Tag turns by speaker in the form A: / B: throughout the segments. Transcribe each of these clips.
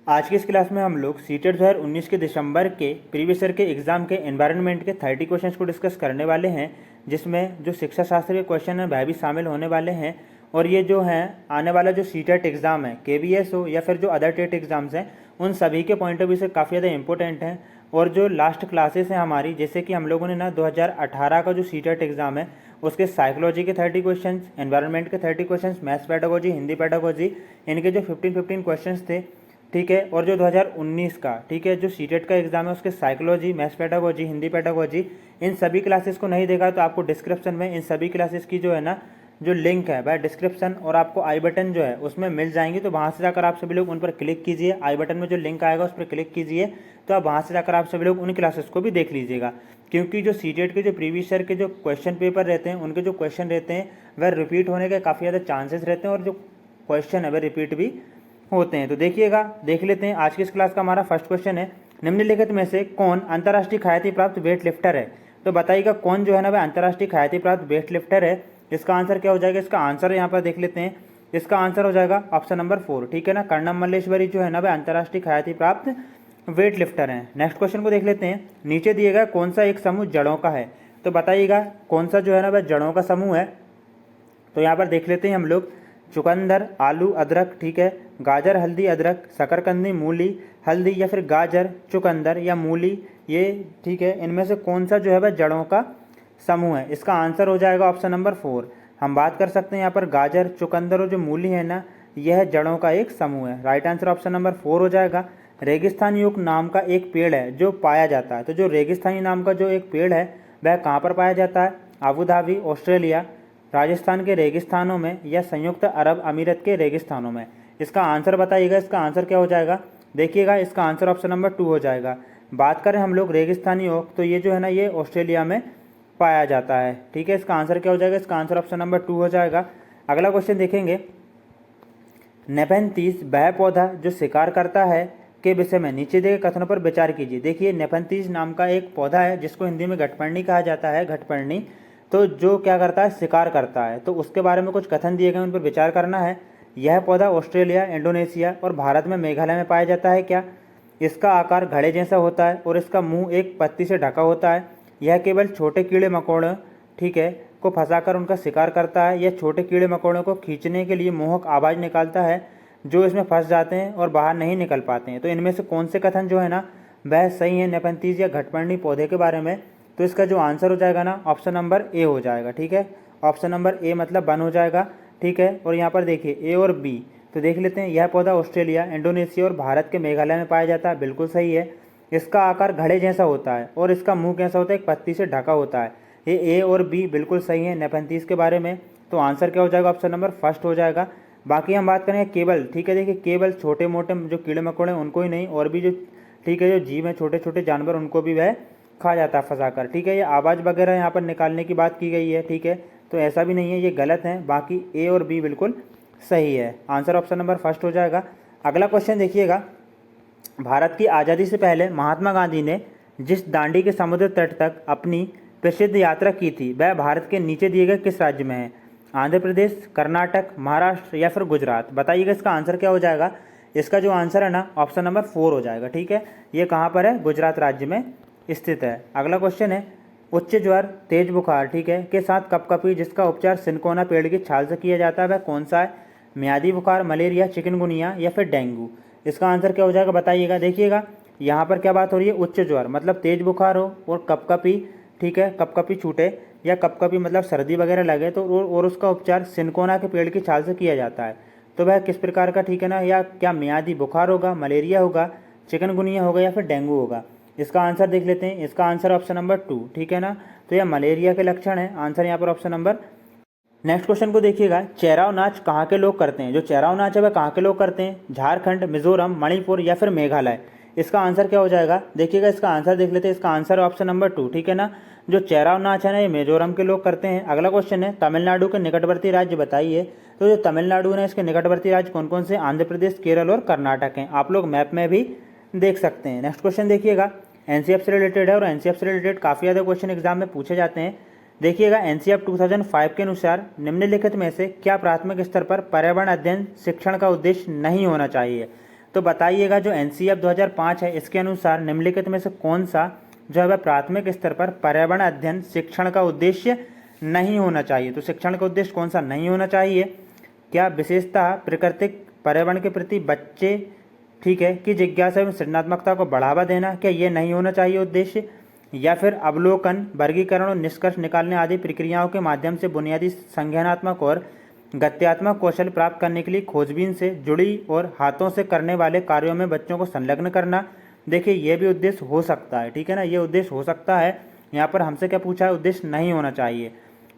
A: आज की इस क्लास में हम लोग सीटेट 2019 के दिसंबर के प्रीवियस ईयर के एग्जाम के एनवायरनमेंट के 30 क्वेश्चंस को डिस्कस करने वाले हैं, जिसमें जो शिक्षा शास्त्र के क्वेश्चन हैं वह भी शामिल होने वाले हैं। और ये जो हैं आने वाला जो सीटेट एग्ज़ाम है, केवीएस हो या फिर जो अदर टेट एग्ज़ाम्स हैं, उन सभी के पॉइंट ऑफ व्यू से काफ़ी ज़्यादा इंपॉर्टेंट हैं। और जो लास्ट क्लासेस हैं हमारी, जैसे कि हम लोगों ने ना 2018 का जो सीटेट एग्ज़ाम है उसके साइकोलॉजी के 30 क्वेश्चंस, एनवायरनमेंट के 30 questions, maths pedagogy, Hindi pedagogy, इनके जो 15 क्वेश्चंस थे, ठीक है। और जो 2019 का, ठीक है, जो सीटेट का एग्जाम है उसके psychology, maths pedagogy, Hindi pedagogy, इन सभी क्लासेस को नहीं देखा तो आपको डिस्क्रिप्शन में इन सभी क्लासेस की जो है ना जो लिंक है वह डिस्क्रिप्शन और आपको आई बटन जो है उसमें मिल जाएंगी। तो वहाँ से जाकर आप सभी लोग उन पर क्लिक कीजिए, आई बटन में जो लिंक आएगा उस पर क्लिक कीजिए, तो आप वहाँ से जाकर आप सभी लोग उन क्लासेस को भी देख लीजिएगा। क्योंकि जो सीटेट के जो प्रीवियस ईयर के जो क्वेश्चन पेपर रहते हैं उनके जो क्वेश्चन रहते हैं वह रिपीट होने के काफ़ी ज़्यादा चांसेस रहते हैं और जो क्वेश्चन है वह रिपीट भी होते हैं। तो देखिएगा, देख लेते हैं। आज की इस क्लास का हमारा फर्स्ट क्वेश्चन है, निम्नलिखित में से कौन अंतर्राष्ट्रीय ख्याति प्राप्त वेट लिफ्टर है? तो बताइएगा कौन जो है ना वह अंतर्राष्ट्रीय ख्याति प्राप्त वेट लिफ्टर है। इसका आंसर क्या हो जाएगा? इसका आंसर यहाँ पर देख लेते हैं। इसका आंसर हो जाएगा ऑप्शन नंबर 4, ठीक है ना। कर्णम मल्लेश्वरी जो है ना वह अंतर्राष्ट्रीय ख्याति प्राप्त वेट लिफ्टर हैं। नेक्स्ट क्वेश्चन को देख लेते हैं। नीचे दिए गए कौन सा एक समूह जड़ों का है? तो बताइएगा कौन सा जो है ना वह जड़ों का समूह है। तो यहाँ पर देख लेते हैं हम लोग, चुकंदर, आलू, अदरक, ठीक है, गाजर, हल्दी, अदरक, शकरकंदी, मूली, हल्दी, या फिर गाजर, चुकंदर या मूली, ये ठीक है, इनमें से कौन सा जो है वह जड़ों का समूह है? इसका आंसर हो जाएगा ऑप्शन नंबर 4। हम बात कर सकते हैं यहाँ पर गाजर, चुकंदर और जो मूली है ना, यह जड़ों का एक समूह है। राइट आंसर ऑप्शन नंबर 4 हो जाएगा। रेगिस्तानी युग नाम का एक पेड़ है जो पाया जाता है। तो जो रेगिस्तानी नाम का जो एक पेड़ है वह कहाँ पर पाया जाता है? अबू धाबी, ऑस्ट्रेलिया, राजस्थान के रेगिस्तानों में या संयुक्त अरब अमीरत के रेगिस्तानों में? इसका आंसर बताइएगा। इसका आंसर क्या हो जाएगा? देखिएगा, इसका आंसर ऑप्शन नंबर 2 हो जाएगा। बात करें हम लोग रेगिस्तानी ओक, तो ये जो है ना ये ऑस्ट्रेलिया में पाया जाता है, ठीक है। इसका आंसर क्या हो जाएगा? इसका आंसर ऑप्शन नंबर 2 हो जाएगा। अगला क्वेश्चन देखेंगे, नेफेंथीस वह पौधा जो शिकार करता है के विषय में नीचे दिए कथनों पर विचार कीजिए। देखिए, नेफेंथीस नाम का एक पौधा है जिसको हिंदी में घटपर्णी कहा जाता है, घटपर्णी। तो जो क्या करता है? शिकार करता है। तो उसके बारे में कुछ कथन दिए गए, उन पर विचार करना है। यह पौधा ऑस्ट्रेलिया, इंडोनेशिया और भारत में मेघालय में पाया जाता है क्या? इसका आकार घड़े जैसा होता है और इसका मुंह एक पत्ती से ढका होता है। यह केवल छोटे कीड़े मकोड़ों, ठीक है, को फंसाकर उनका शिकार करता है। यह छोटे कीड़े मकोड़ों को खींचने के लिए मोहक आवाज़ निकालता है जो इसमें फंस जाते हैं और बाहर नहीं निकल पाते हैं। तो इनमें से कौन से कथन जो है ना वह सही है नेफेंथीस या घटपर्णी पौधे के बारे में? तो इसका जो आंसर हो जाएगा ना ऑप्शन नंबर ए हो जाएगा, ठीक है। ऑप्शन नंबर ए मतलब 1 हो जाएगा, ठीक है। और यहाँ पर देखिए ए और बी, तो देख लेते हैं। यह पौधा ऑस्ट्रेलिया, इंडोनेशिया और भारत के मेघालय में पाया जाता है, बिल्कुल सही है। इसका आकार घड़े जैसा होता है और इसका मुंह कैसा होता है? एक पत्ती से ढका होता है। ये ए और बी बिल्कुल सही है नेफेंथीस के बारे में। तो आंसर क्या हो जाएगा? ऑप्शन नंबर 1 हो जाएगा। बाकी हम बात करेंगे केवल, ठीक है, देखिए केवल छोटे मोटे जो कीड़े मकोड़े उनको ही नहीं, और भी जो, ठीक है, जो जीव है, छोटे छोटे जानवर, उनको भी वह खा जाता है फंसाकर, ठीक है। ये आवाज़ वगैरह यहाँ पर निकालने की बात की गई है, ठीक है, तो ऐसा भी नहीं है, ये गलत है। बाकी ए और बी बिल्कुल सही है। आंसर ऑप्शन नंबर 1 हो जाएगा। अगला क्वेश्चन देखिएगा, भारत की आज़ादी से पहले महात्मा गांधी ने जिस दांडी के समुद्र तट तक अपनी प्रसिद्ध यात्रा की थी वह भारत के नीचे दिए गए किस राज्य में है? आंध्र प्रदेश, कर्नाटक, महाराष्ट्र या फिर गुजरात? बताइएगा इसका आंसर क्या हो जाएगा? इसका जो आंसर है ना ऑप्शन नंबर 4 हो जाएगा, ठीक है। ये कहाँ पर है? गुजरात राज्य में स्थित है। अगला क्वेश्चन है, उच्च ज्वर, तेज बुखार, ठीक है, के साथ कपकपी जिसका उपचार सिनकोना पेड़ की छाल से किया जाता है वह कौन सा है? म्यादी बुखार, मलेरिया, चिकनगुनिया या फिर डेंगू? इसका आंसर क्या हो जाएगा? बताइएगा। देखिएगा, यहाँ पर क्या बात हो रही है? उच्च ज्वर मतलब तेज बुखार हो और कपकपी, ठीक है, कपकपी छूटे या कपकपी मतलब सर्दी वगैरह लगे तो, और उसका उपचार सिनकोना के पेड़ की छाल से किया जाता है। तो वह किस प्रकार का, ठीक है ना? या क्या म्यादी बुखार होगा, मलेरिया होगा, चिकनगुनिया होगा या फिर डेंगू होगा? इसका आंसर देख लेते हैं। इसका आंसर ऑप्शन नंबर 2, ठीक है ना। तो यह मलेरिया के लक्षण है। आंसर यहाँ पर ऑप्शन नंबर। नेक्स्ट क्वेश्चन को देखिएगा, चेराव नाच कहाँ के लोग करते हैं? जो चेराव नाच है वह कहाँ के लोग करते हैं? झारखंड, मिजोरम, मणिपुर या फिर मेघालय? इसका आंसर क्या हो जाएगा? देखिएगा, इसका आंसर देख लेते हैं। इसका आंसर ऑप्शन नंबर 2, ठीक है ना। जो चेराव नाच है ना ये मिजोरम के लोग करते हैं। अगला क्वेश्चन है, तमिलनाडु के निकटवर्ती राज्य बताइए। तो जो तमिलनाडु है इसके निकटवर्ती राज्य कौन कौन से? आंध्र प्रदेश, केरल और कर्नाटक हैं। आप लोग मैप में भी देख सकते हैं। नेक्स्ट क्वेश्चन देखिएगा, एनसीएफ से रिलेटेड है और एनसीएफ से रिलेटेड काफ़ी ज़्यादा क्वेश्चन एग्जाम में पूछे जाते हैं। देखिएगा, एनसीएफ 2005 के अनुसार निम्नलिखित में से क्या प्राथमिक स्तर पर पर्यावरण अध्ययन शिक्षण का उद्देश्य नहीं होना चाहिए? तो बताइएगा जो एनसीईआरटी 2005 है इसके अनुसार निम्नलिखित में से कौन सा जो है वह प्राथमिक स्तर पर पर्यावरण अध्ययन शिक्षण का उद्देश्य नहीं होना चाहिए। तो शिक्षण का उद्देश्य कौन सा नहीं होना चाहिए? क्या विशेषतः प्राकृतिक पर्यावरण के प्रति बच्चे ठीक है कि जिज्ञासा एवं सृजनात्मकता को बढ़ावा देना, क्या ये नहीं होना चाहिए उद्देश्य? या फिर अवलोकन, वर्गीकरण और निष्कर्ष निकालने आदि प्रक्रियाओं के माध्यम से बुनियादी संज्ञानात्मक और गत्यात्मक कौशल प्राप्त करने के लिए खोजबीन से जुड़ी और हाथों से करने वाले कार्यों में बच्चों को संलग्न करना। देखिए ये भी उद्देश्य हो सकता है, ठीक है ना, ये उद्देश्य हो सकता है। यहाँ पर हमसे क्या पूछा है? उद्देश्य नहीं होना चाहिए।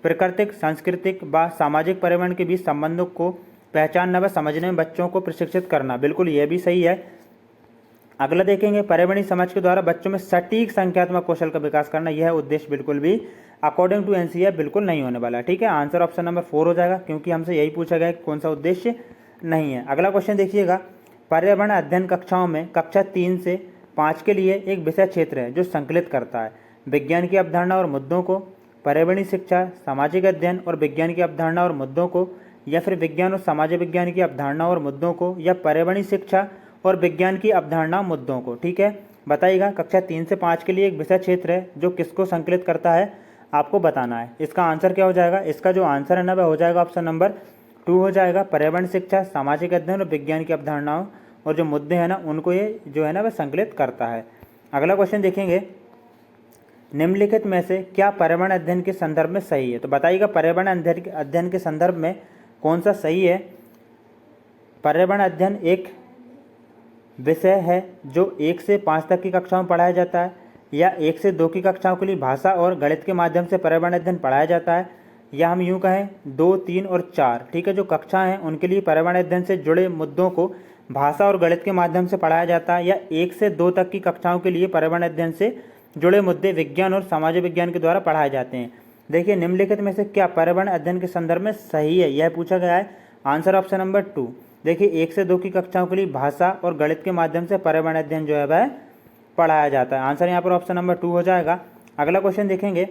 A: प्राकृतिक, सांस्कृतिक व सामाजिक पर्यावरण के बीच संबंधों को पहचानना व समझने में बच्चों को प्रशिक्षित करना, बिल्कुल ये भी सही है। अगला देखेंगे, पर्यावरणीय समझ के द्वारा बच्चों में सटीक संख्यात्मक कौशल का विकास करना। यह उद्देश्य बिल्कुल भी अकॉर्डिंग टू एनसीईआरटी बिल्कुल नहीं होने वाला, ठीक है। आंसर ऑप्शन नंबर 4 हो जाएगा, क्योंकि हमसे यही पूछा गया कि कौन सा उद्देश्य नहीं है। अगला क्वेश्चन देखिएगा, पर्यावरण अध्ययन कक्षाओं में कक्षा 3 से 5 के लिए एक विषय क्षेत्र है जो संकलित करता है विज्ञान की अवधारणा और मुद्दों को, पर्यावरणीय शिक्षा, सामाजिक अध्ययन और विज्ञान की अवधारणा और मुद्दों को, या फिर विज्ञान और सामाजिक विज्ञान की अवधारणा और मुद्दों को, या पर्यावरणीय शिक्षा और विज्ञान की अवधारणा मुद्दों को, ठीक है। बताइएगा कक्षा 3 से 5 के लिए एक विषय क्षेत्र है जो किसको संकलित करता है, आपको बताना है। इसका आंसर क्या हो जाएगा? इसका जो आंसर है ना वह हो जाएगा ऑप्शन नंबर 2 हो जाएगा। पर्यावरण शिक्षा, सामाजिक अध्ययन और विज्ञान की अवधारणाओं और जो मुद्दे हैं ना उनको ये जो है ना वह संकलित करता है। अगला क्वेश्चन देखेंगे, निम्नलिखित में से क्या पर्यावरण अध्ययन के संदर्भ में सही है? तो बताइएगा पर्यावरण अध्ययन के संदर्भ में कौन सा सही है। पर्यावरण अध्ययन एक विषय है जो 1 से 5 तक की कक्षाओं में पढ़ाया जाता है, या 1 से 2 की कक्षाओं के लिए भाषा और गणित के माध्यम से पर्यावरण अध्ययन पढ़ाया जाता है, या हम यूँ कहें 2, 3 और 4, ठीक है, जो कक्षाएं हैं उनके लिए पर्यावरण अध्ययन से जुड़े मुद्दों को भाषा और गणित के माध्यम से पढ़ाया जाता है, या 1 से 2 तक की कक्षाओं के लिए पर्यावरण अध्ययन से जुड़े मुद्दे विज्ञान और सामाजिक विज्ञान के द्वारा पढ़ाए जाते हैं। देखिए निम्नलिखित में से क्या पर्यावरण अध्ययन के संदर्भ में सही है, यह पूछा गया है। Answer option number 2। देखिए 1 से 2 की कक्षाओं के लिए भाषा और गणित के माध्यम से पर्यावरण अध्ययन जो है वह पढ़ाया जाता है। आंसर यहाँ पर ऑप्शन नंबर 2 हो जाएगा। अगला क्वेश्चन देखेंगे,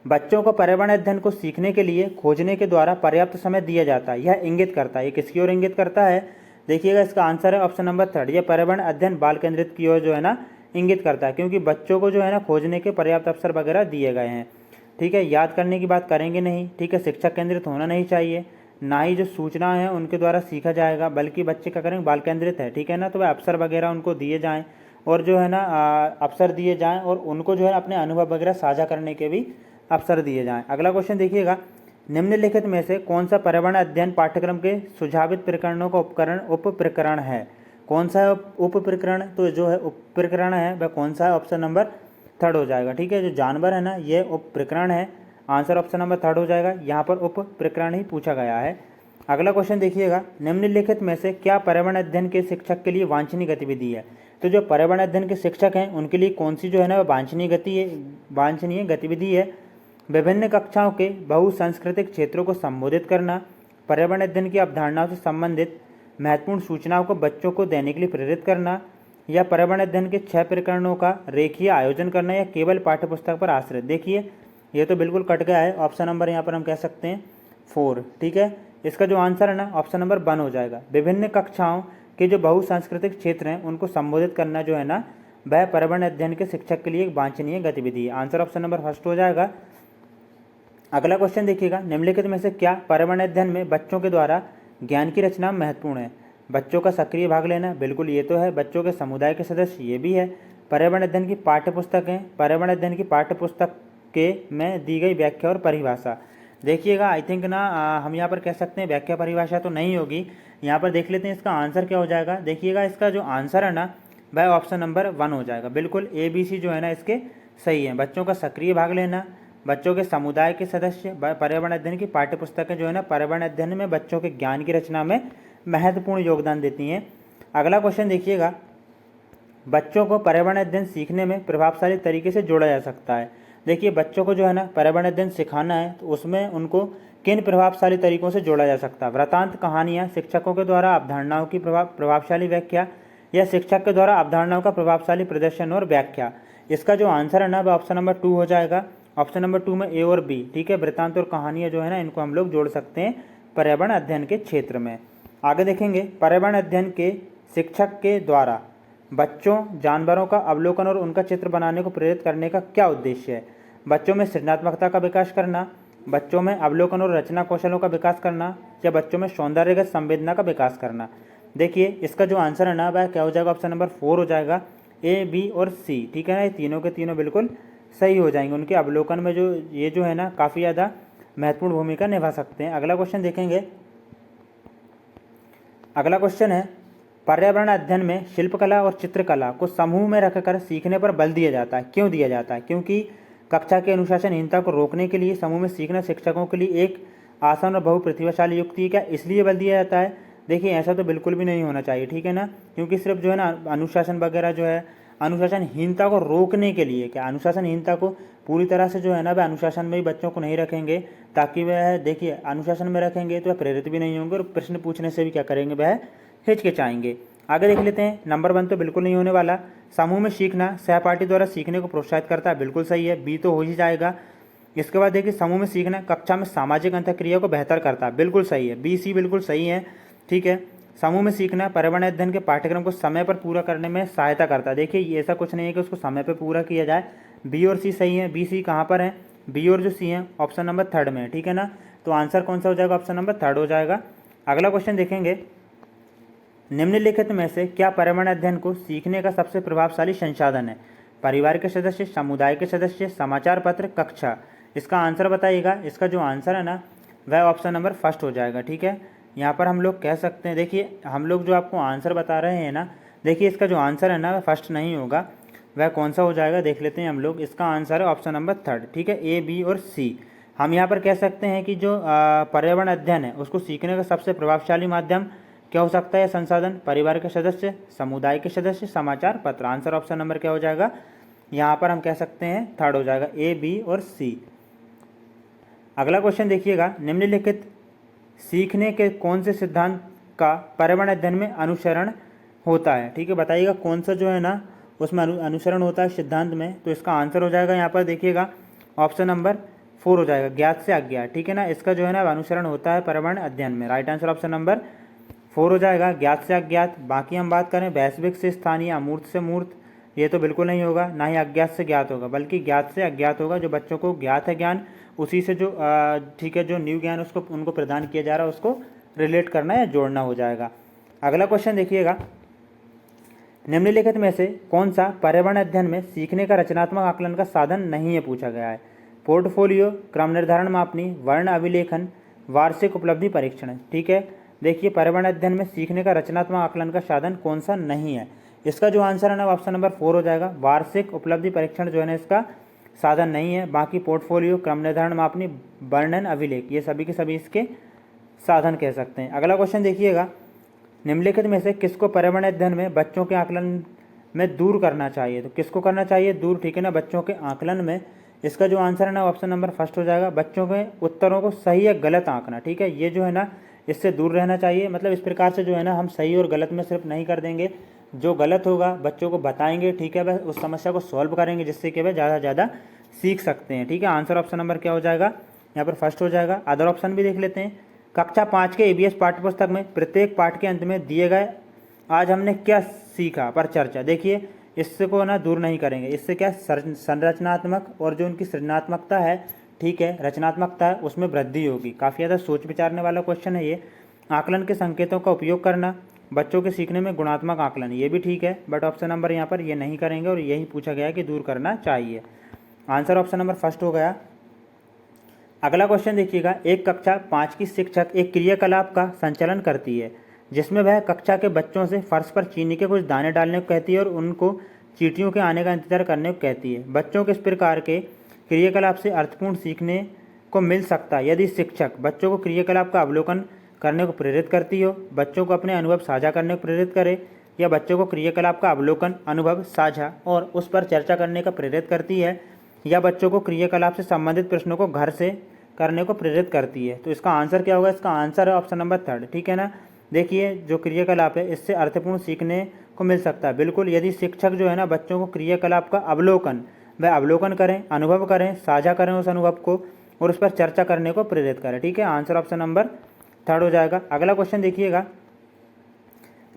A: बच्चों को पर्यावरण अध्ययन को सीखने के लिए खोजने के द्वारा पर्याप्त समय दिया जाता है, यह इंगित करता है, ये किसकी ओर इंगित करता है? देखिएगा इसका आंसर है ऑप्शन नंबर 3, यह पर्यावरण अध्ययन बाल केंद्रित की ओर जो है ना इंगित करता है, क्योंकि बच्चों को जो है ना खोजने के पर्याप्त अवसर वगैरह दिए गए हैं, ठीक है। याद करने की बात करेंगे नहीं, ठीक है, शिक्षक केंद्रित होना नहीं चाहिए, ना ही जो सूचना है उनके द्वारा सीखा जाएगा, बल्कि बच्चे क्या करेंगे, बाल केंद्रित है, ठीक है ना। तो वह अवसर वगैरह उनको दिए जाएँ और जो है ना अवसर दिए जाएँ और उनको जो है अपने अनुभव वगैरह साझा करने के भी अवसर दिए जाएँ। अगला क्वेश्चन देखिएगा, निम्नलिखित में से कौन सा पर्यावरण अध्ययन पाठ्यक्रम के सुझावित प्रकरणों का उप प्रकरण है? कौन सा है उप प्रकरण? तो जो है उप प्रकरण है वह कौन सा है? ऑप्शन नंबर 3 हो जाएगा, ठीक है। जो जानवर है ना ये उप प्रकरण है, आंसर ऑप्शन नंबर 3 हो जाएगा। यहाँ पर उप प्रकरण ही पूछा गया है। अगला क्वेश्चन देखिएगा, निम्नलिखित में से क्या पर्यावरण अध्ययन के शिक्षक के लिए वांछनीय गतिविधि है? तो जो पर्यावरण अध्ययन के शिक्षक हैं उनके लिए कौन सी जो है ना वांछनीय गतिविधि है? विभिन्न कक्षाओं के बहुसांस्कृतिक क्षेत्रों को संबोधित करना, पर्यावरण अध्ययन की अवधारणाओं से संबंधित महत्वपूर्ण सूचनाओं को बच्चों को देने के लिए प्रेरित करना, या पर्यावरण अध्ययन के 6 प्रकरणों का रेखीय आयोजन करना, या केवल पाठ्यपुस्तक पर आश्रित। देखिए ये तो बिल्कुल कट गया है, ऑप्शन नंबर यहाँ पर हम कह सकते हैं 4, ठीक है। इसका जो आंसर है ना ऑप्शन नंबर 1 हो जाएगा। विभिन्न कक्षाओं के जो बहुसांस्कृतिक क्षेत्र हैं उनको संबोधित करना जो है ना वह पर्यावरण अध्ययन के शिक्षक के लिए एक वांछनीय गतिविधि है। आंसर ऑप्शन नंबर 1 हो जाएगा। अगला क्वेश्चन देखिएगा, निम्नलिखित में से क्या पर्यावरण अध्ययन में बच्चों के द्वारा ज्ञान की रचना महत्वपूर्ण है? बच्चों का सक्रिय भाग लेना, बिल्कुल ये तो है। बच्चों के समुदाय के सदस्य, ये भी है। पर्यावरण अध्ययन की पाठ्यपुस्तकें, पर्यावरण अध्ययन की पाठ्यपुस्तक के में दी गई व्याख्या और परिभाषा। देखिएगा आई थिंक ना हम यहाँ पर कह सकते हैं व्याख्या परिभाषा तो नहीं होगी, यहाँ पर देख लेते हैं इसका आंसर क्या हो जाएगा। देखिएगा इसका जो आंसर है ना वह ऑप्शन नंबर 1 हो जाएगा। बिल्कुल ABC जो है ना इसके सही है। बच्चों का सक्रिय भाग लेना, बच्चों के समुदाय के सदस्य, पर्यावरण अध्ययन की पाठ्यपुस्तकें जो है ना पर्यावरण अध्ययन में बच्चों के ज्ञान की रचना में महत्वपूर्ण योगदान देती हैं। अगला क्वेश्चन देखिएगा, बच्चों को पर्यावरण अध्ययन सीखने में प्रभावशाली तरीके से जोड़ा जा सकता है। देखिए बच्चों को जो है ना पर्यावरण अध्ययन सिखाना है तो उसमें उनको किन प्रभावशाली तरीकों से जोड़ा जा सकता है? वृत्तांत, कहानियाँ, शिक्षकों के द्वारा अवधारणाओं की प्रभावशाली व्याख्या, या शिक्षक के द्वारा अवधारणाओं का प्रभावशाली प्रदर्शन और व्याख्या। इसका जो आंसर है ना वह ऑप्शन नंबर 2 हो जाएगा। ऑप्शन नंबर 2 में A और B, ठीक है। वृत्तांत और कहानियाँ जो है ना इनको हम लोग जोड़ सकते हैं पर्यावरण अध्ययन के क्षेत्र में। आगे देखेंगे, पर्यावरण अध्ययन के शिक्षक के द्वारा बच्चों जानवरों का अवलोकन और उनका चित्र बनाने को प्रेरित करने का क्या उद्देश्य है? बच्चों में सृजनात्मकता का विकास करना, बच्चों में अवलोकन और रचना कौशलों का विकास करना, या बच्चों में सौंदर्यगत संवेदना का विकास करना। देखिए इसका जो आंसर है ना वह क्या हो जाएगा, ऑप्शन नंबर 4 हो जाएगा, ए, बी और सी। ठीक है ना, ये तीनों के तीनों बिल्कुल सही हो जाएंगे। उनके अवलोकन में जो है ना काफ़ी ज़्यादा महत्वपूर्ण भूमिका निभा सकते हैं। अगला क्वेश्चन देखेंगे। अगला क्वेश्चन है, पर्यावरण अध्ययन में शिल्पकला और चित्रकला को समूह में रखकर सीखने पर बल दिया जाता है। क्यों दिया जाता है? क्योंकि कक्षा के अनुशासनहीनता को रोकने के लिए समूह में सीखना शिक्षकों के लिए एक आसान और बहुप्रतिभाशाली युक्ति है। क्या इसलिए बल दिया जाता है? देखिए ऐसा तो बिल्कुल भी नहीं होना चाहिए। ठीक है ना, क्योंकि सिर्फ जो है ना अनुशासन वगैरह जो है अनुशासनहीनता को रोकने के लिए, क्या अनुशासनहीनता को पूरी तरह से जो है ना वह अनुशासन में ही बच्चों को नहीं रखेंगे, ताकि वह देखिए अनुशासन में रखेंगे तो वह प्रेरित भी नहीं होंगे और प्रश्न पूछने से भी क्या करेंगे, वह हिचकिचाएंगे। आगे देख लेते हैं। नंबर 1 तो बिल्कुल नहीं होने वाला। समूह में सीखना सहपाठी द्वारा सीखने को प्रोत्साहित करता है, बिल्कुल सही है, बी तो हो ही जाएगा। इसके बाद देखिए समूह में सीखना कक्षा में सामाजिक अंतःक्रिया को बेहतर करता है, बिल्कुल सही है, बी, सी बिल्कुल सही है। ठीक है, समूह में सीखना पर्यावरण अध्ययन के पाठ्यक्रम को समय पर पूरा करने में सहायता करता है। देखिए ये ऐसा कुछ नहीं है कि उसको समय पर पूरा किया जाए, बी और सी सही है। बी, सी कहाँ पर है? बी और जो सी है ऑप्शन नंबर 3 में है। ठीक है ना, तो आंसर कौन सा हो जाएगा? ऑप्शन नंबर 3 हो जाएगा। अगला क्वेश्चन देखेंगे। निम्नलिखित में से क्या पर्यावरण अध्ययन को सीखने का सबसे प्रभावशाली संसाधन है? परिवार के सदस्य, समुदाय के सदस्य, समाचार पत्र, कक्षा। इसका आंसर बताइएगा। इसका जो आंसर है ना वह ऑप्शन नंबर 1 हो जाएगा। ठीक है, यहाँ पर हम लोग कह सकते हैं, देखिए हम लोग जो आपको आंसर बता रहे हैं ना, देखिए इसका जो आंसर है ना वह 1 नहीं होगा, वह कौन सा हो जाएगा देख लेते हैं हम लोग। इसका आंसर है ऑप्शन नंबर 3। ठीक है, ए, बी और सी। हम यहाँ पर कह सकते हैं कि जो पर्यावरण अध्ययन है उसको सीखने का सबसे प्रभावशाली माध्यम क्या हो सकता है? संसाधन, परिवार के सदस्य, समुदाय के सदस्य, समाचार पत्र। आंसर ऑप्शन नंबर क्या हो जाएगा? यहाँ पर हम कह सकते हैं 3 हो जाएगा, ए, बी और सी। अगला क्वेश्चन देखिएगा। निम्नलिखित सीखने के कौन से सिद्धांत का पर्यावरण अध्ययन में अनुसरण होता है? ठीक है, बताइएगा कौन सा जो है ना उसमें अनुसरण होता है सिद्धांत में। तो इसका आंसर हो जाएगा यहाँ पर देखिएगा ऑप्शन नंबर 4 हो जाएगा, ज्ञात से अज्ञात। ठीक है ना, इसका जो है ना अनुसरण होता है पर्यावरण अध्ययन में। राइट आंसर ऑप्शन नंबर 4 हो जाएगा, ज्ञात से अज्ञात। बाकी हम बात करें वैश्विक से स्थानीय, अमूर्त से मूर्त, ये तो बिल्कुल नहीं होगा, ना ही अज्ञात से ज्ञात होगा, बल्कि ज्ञात से अज्ञात होगा। जो बच्चों को ज्ञात है ज्ञान, उसी से जो ठीक है जो न्यू ज्ञान उसको उनको प्रदान किया जा रहा है उसको रिलेट करना या जोड़ना हो जाएगा। अगला क्वेश्चन देखिएगा। निम्नलिखित में से कौन सा पर्यावरण अध्ययन में सीखने का रचनात्मक आकलन का साधन नहीं है, पूछा गया है? पोर्टफोलियो, क्रम निर्धारण मापनी, वर्ण अभिलेखन, वार्षिक उपलब्धि परीक्षण। ठीक है, देखिए पर्यावरण अध्ययन में सीखने का रचनात्मक आकलन का साधन कौन सा नहीं है? इसका जो आंसर है ना ऑप्शन नंबर 4 हो जाएगा, वार्षिक उपलब्धि परीक्षण जो है ना इसका साधन नहीं है। बाकी पोर्टफोलियो, क्रम निर्धारण मापनी, वर्णन अभिलेख, ये सभी के सभी इसके साधन कह सकते हैं। अगला क्वेश्चन देखिएगा। निम्नलिखित में से किसको पर्यावरण अध्ययन में बच्चों के आकलन में दूर करना चाहिए? तो किसको करना चाहिए दूर? ठीक है ना, बच्चों के आकलन में। इसका जो आंसर है ना ऑप्शन नंबर 1 हो जाएगा, बच्चों के उत्तरों को सही या गलत आंकना। ठीक है, ये जो है ना इससे दूर रहना चाहिए। मतलब इस प्रकार से जो है ना हम सही और गलत में सिर्फ नहीं कर देंगे, जो गलत होगा बच्चों को बताएंगे। ठीक है, वह उस समस्या को सॉल्व करेंगे जिससे कि वह ज़्यादा से ज़्यादा सीख सकते हैं। ठीक है, आंसर ऑप्शन नंबर क्या हो जाएगा? यहाँ पर 1 हो जाएगा। अदर ऑप्शन भी देख लेते हैं। कक्षा 5 के EVS पाठ्यपुस्तक में प्रत्येक पाठ के अंत में दिए गए आज हमने क्या सीखा पर चर्चा। देखिए इससे को ना दूर नहीं करेंगे, इससे क्या संरचनात्मक और जो उनकी सृजनात्मकता है, ठीक है रचनात्मकता है, उसमें वृद्धि होगी। काफ़ी ज़्यादा सोच विचारने वाला क्वेश्चन है ये। आकलन के संकेतों का उपयोग करना, बच्चों के सीखने में गुणात्मक आकलन, ये भी ठीक है, बट ऑप्शन नंबर यहाँ पर ये नहीं करेंगे और यही पूछा गया है कि दूर करना चाहिए। आंसर ऑप्शन नंबर 1 हो गया। अगला क्वेश्चन देखिएगा। एक कक्षा 5 की शिक्षक एक क्रियाकलाप का संचालन करती है जिसमें वह कक्षा के बच्चों से फर्श पर चीनी के कुछ दाने डालने को कहती है और उनको चींटियों के आने का इंतजार करने को कहती है। बच्चों को इस प्रकार के क्रियाकलाप से अर्थपूर्ण सीखने को मिल सकता है यदि शिक्षक बच्चों को क्रियाकलाप का अवलोकन करने को प्रेरित करती हो, बच्चों को अपने अनुभव साझा करने को प्रेरित करे, या बच्चों को क्रियाकलाप का अवलोकन, अनुभव साझा और उस पर चर्चा करने का प्रेरित करती है, या बच्चों को क्रियाकलाप से संबंधित प्रश्नों को घर से करने को प्रेरित करती है। तो इसका आंसर क्या होगा? इसका आंसर है ऑप्शन नंबर 3। ठीक है ना, देखिए जो क्रियाकलाप है इससे अर्थपूर्ण सीखने को मिल सकता है। बिल्कुल, यदि शिक्षक जो है ना बच्चों को क्रियाकलाप का अवलोकन, वह अवलोकन करें, अनुभव करें, साझा करें उस अनुभव को और उस पर चर्चा करने को प्रेरित करें। ठीक है, आंसर ऑप्शन नंबर 3 हो जाएगा। अगला क्वेश्चन देखिएगा।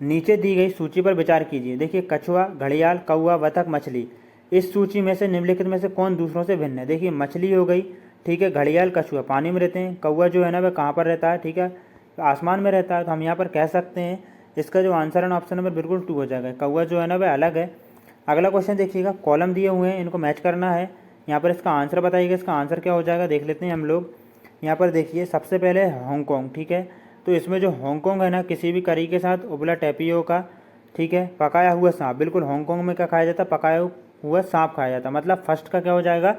A: नीचे दी गई सूची पर विचार कीजिए। देखिए कछुआ, घड़ियाल, कौवा, बतख, मछली, इस सूची में से निम्नलिखित में से कौन दूसरों से भिन्न है। देखिए मछली हो गई, ठीक है, घड़ियाल कछुआ पानी में रहते हैं, कौवा जो है ना वह कहाँ पर रहता है, ठीक है, आसमान में रहता है। तो हम यहाँ पर कह सकते हैं इसका जो आंसर है ना ऑप्शन नंबर बिल्कुल 2 हो जाएगा, कौवा जो है ना वह अलग है। अगला क्वेश्चन देखिएगा, कॉलम दिए हुए हैं, इनको मैच करना है। यहाँ पर इसका आंसर बताइएगा, इसका आंसर क्या हो जाएगा देख लेते हैं हम लोग। यहाँ पर देखिए सबसे पहले हांगकॉन्ग, ठीक है, तो इसमें जो हांगकॉन्ग है ना किसी भी करी के साथ उबला टैपियोका, ठीक है, पकाया हुआ सांप, बिल्कुल हांगकॉन्ग में क्या खाया जाता है, पकाया हुआ सांप खाया जाता है। मतलब फर्स्ट का क्या हो जाएगा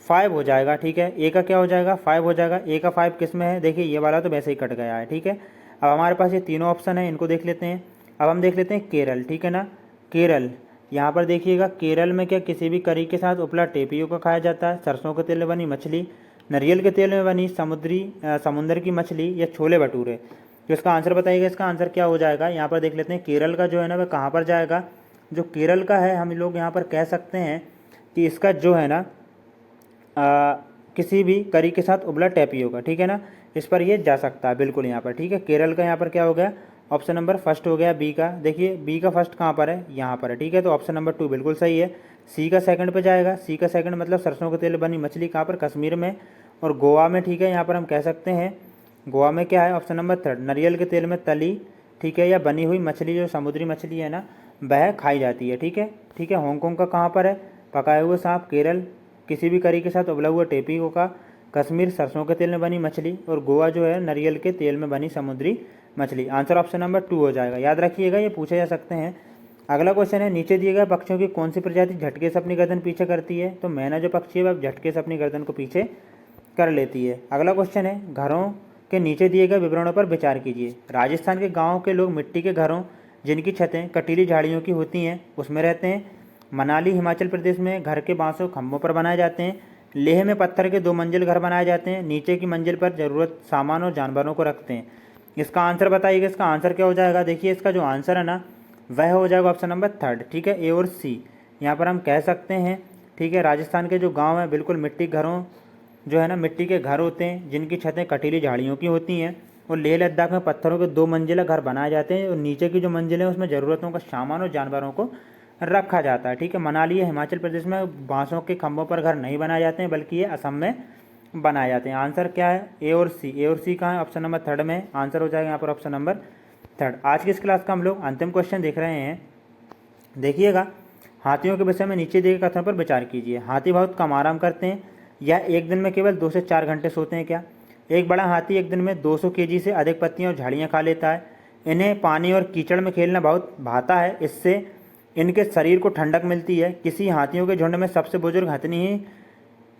A: 5 हो जाएगा, ठीक है, ए का क्या हो जाएगा 5 हो जाएगा। ए का 5 किस में है, देखिए ये वाला तो वैसे ही कट गया है, ठीक है। अब हमारे पास ये तीनों ऑप्शन है, इनको देख लेते हैं। अब हम देख लेते हैं केरल, ठीक है ना, केरल, यहाँ पर देखिएगा केरल में क्या किसी भी करी के साथ उपला टेपियोका खाया जाता है, सरसों के तेल में बनी मछली, नारियल के तेल में बनी समुद्र की मछली, या छोले भटूरे। तो इसका आंसर बताइएगा, इसका आंसर क्या हो जाएगा। यहाँ पर देख लेते हैं केरल का जो है ना वह कहाँ पर जाएगा। जो केरल का है हम लोग यहाँ पर कह सकते हैं कि इसका जो है ना किसी भी करी के साथ उबला टैपियोका, ठीक है ना, इस पर ये जा सकता है बिल्कुल यहाँ पर, ठीक है। केरल का यहाँ पर क्या हो गया, ऑप्शन नंबर फर्स्ट हो गया बी का। देखिए बी का फर्स्ट कहाँ पर है, यहाँ पर है, ठीक है, तो ऑप्शन नंबर 2 बिल्कुल सही है। सी का सेकंड पे जाएगा, सी का सेकंड मतलब सरसों के तेल बनी मछली कहाँ पर, कश्मीर में और गोवा में, ठीक है। यहाँ पर हम कह सकते हैं गोवा में क्या है, ऑप्शन नंबर 3 नारियल के तेल में तली, ठीक है, या बनी हुई मछली, जो समुद्री मछली है ना वह खाई जाती है, ठीक है, ठीक है। हांगकॉन्ग का कहाँ पर है, पकाए हुए सांप, केरल किसी भी करी के साथ उबला हुआ टेपियोका, कश्मीर सरसों के तेल में बनी मछली, और गोवा जो है नारियल के तेल में बनी समुद्री मछली। आंसर ऑप्शन नंबर 2 हो जाएगा, याद रखिएगा, ये पूछे जा सकते हैं। अगला क्वेश्चन है, नीचे दिए गए पक्षियों की कौन सी प्रजाति झटके से अपनी गर्दन पीछे करती है। तो मैना जो पक्षी है वह झटके से अपनी गर्दन को पीछे कर लेती है। अगला क्वेश्चन है, घरों के नीचे दिए गए विवरणों पर विचार कीजिए। राजस्थान के गाँव के लोग मिट्टी के घरों जिनकी छतें कटीली झाड़ियों की होती हैं उसमें रहते हैं। मनाली हिमाचल प्रदेश में घर के बांसों खंभों पर बनाए जाते हैं। लेह में पत्थर के 2 मंजिल घर बनाए जाते हैं, नीचे की मंजिल पर जरूरत सामान और जानवरों को रखते हैं। इसका आंसर बताइएगा, इसका आंसर क्या हो जाएगा। देखिए इसका जो आंसर है ना वह हो जाएगा ऑप्शन नंबर 3, ठीक है, ए और सी। यहाँ पर हम कह सकते हैं, ठीक है, राजस्थान के जो गाँव हैं बिल्कुल मिट्टी घरों जो है ना मिट्टी के घर होते हैं जिनकी छतें कटीली झाड़ियों की होती हैं, और लेह लद्दाख में पत्थरों के 2 मंजिला घर बनाए जाते हैं और नीचे की जो मंजिलें उसमें ज़रूरतों का सामान और जानवरों को रखा जाता है, ठीक है। मनाली या हिमाचल प्रदेश में बांसों के खंभों पर घर नहीं बनाए जाते हैं बल्कि ये असम में बनाए जाते हैं। आंसर क्या है, ए और सी। ए और सी कहाँ है, ऑप्शन नंबर 3 में आंसर हो जाएगा यहाँ पर ऑप्शन नंबर 3। आज की इस क्लास का हम लोग अंतिम क्वेश्चन देख रहे हैं। देखिएगा, हाथियों के विषय में नीचे दिए गए कथनों पर विचार कीजिए। हाथी बहुत कम आराम करते हैं, या एक दिन में केवल 2 से 4 घंटे सोते हैं क्या। एक बड़ा हाथी एक दिन में 200 केजी से अधिक पत्तियां और झाड़ियाँ खा लेता है। इन्हें पानी और कीचड़ में खेलना बहुत भाता है, इससे इनके शरीर को ठंडक मिलती है। किसी हाथियों के झुंड में सबसे बुजुर्ग हथनी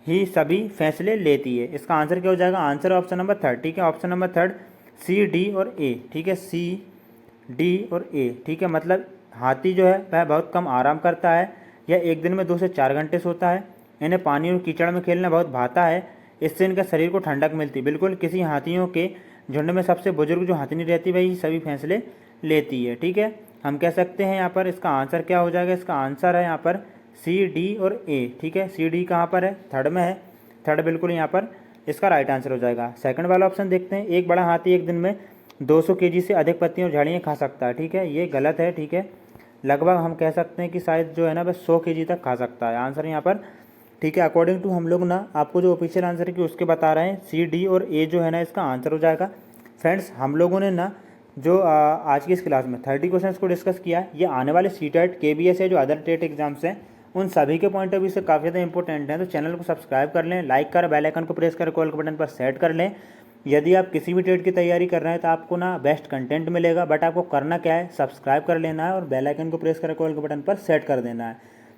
A: ही सभी फैसले लेती है। इसका आंसर क्या हो जाएगा, आंसर ऑप्शन नंबर 3, ठीक है, ऑप्शन नंबर 3 सी, डी और ए, ठीक है, सी, डी और ए, ठीक है। मतलब हाथी जो है वह बहुत कम आराम करता है, यह एक दिन में 2 से 4 घंटे सोता है। इन्हें पानी और कीचड़ में खेलना बहुत भाता है, इससे इनके शरीर को ठंडक मिलती है। बिल्कुल किसी हाथियों के झुंड में सबसे बुजुर्ग जो हाथनी रहती है वही सभी फैसले लेती है, ठीक है। हम कह सकते हैं यहाँ पर इसका आंसर क्या हो जाएगा, इसका आंसर है यहाँ पर सी, डी और ए, ठीक है। सी, डी कहाँ पर है, 3 में है, 3 बिल्कुल यहाँ पर इसका राइट आंसर हो जाएगा। सेकंड वाला ऑप्शन देखते हैं, एक बड़ा हाथी एक दिन में 200 केजी से अधिक पत्तियाँ और झाड़ियाँ खा सकता है, ठीक है, ये गलत है, ठीक है। लगभग हम कह सकते हैं कि शायद जो है ना वह 100 केजी तक खा सकता है। आंसर यहाँ पर, ठीक है, अकॉर्डिंग टू हम लोग ना आपको जो ऑफिशियल आंसर है कि उसके बता रहे हैं, सी, डी और ए जो है ना इसका आंसर हो जाएगा। फ्रेंड्स, हम लोगों ने ना जो आज की इस क्लास में 30 क्वेश्चंस को डिस्कस किया, ये आने वाले सीटेट, केबीएस या जो अदर टेट एग्जाम्स हैं उन सभी के पॉइंट ऑफ व्यू से काफ़ी ज़्यादा इंपॉर्टेंट हैं। तो चैनल को सब्सक्राइब कर लें, लाइक कर, बेल आइकन को प्रेस कर कॉल के बटन पर सेट कर लें। यदि आप किसी भी टेट की तैयारी कर रहे हैं तो आपको ना बेस्ट कंटेंट मिलेगा, बट आपको करना क्या है, सब्सक्राइब कर लेना है और बेल आइकन को प्रेस कर कॉल के बटन पर सेट कर देना है,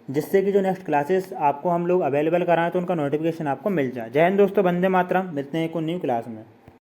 A: जिससे कि जो नेक्स्ट क्लासेस आपको हम लोग अवेलेबल कराएं तो उनका नोटिफिकेशन आपको मिल जाए। जय हिंद दोस्तों, वंदे मातरम। मिलते हैं एक न्यू क्लास में।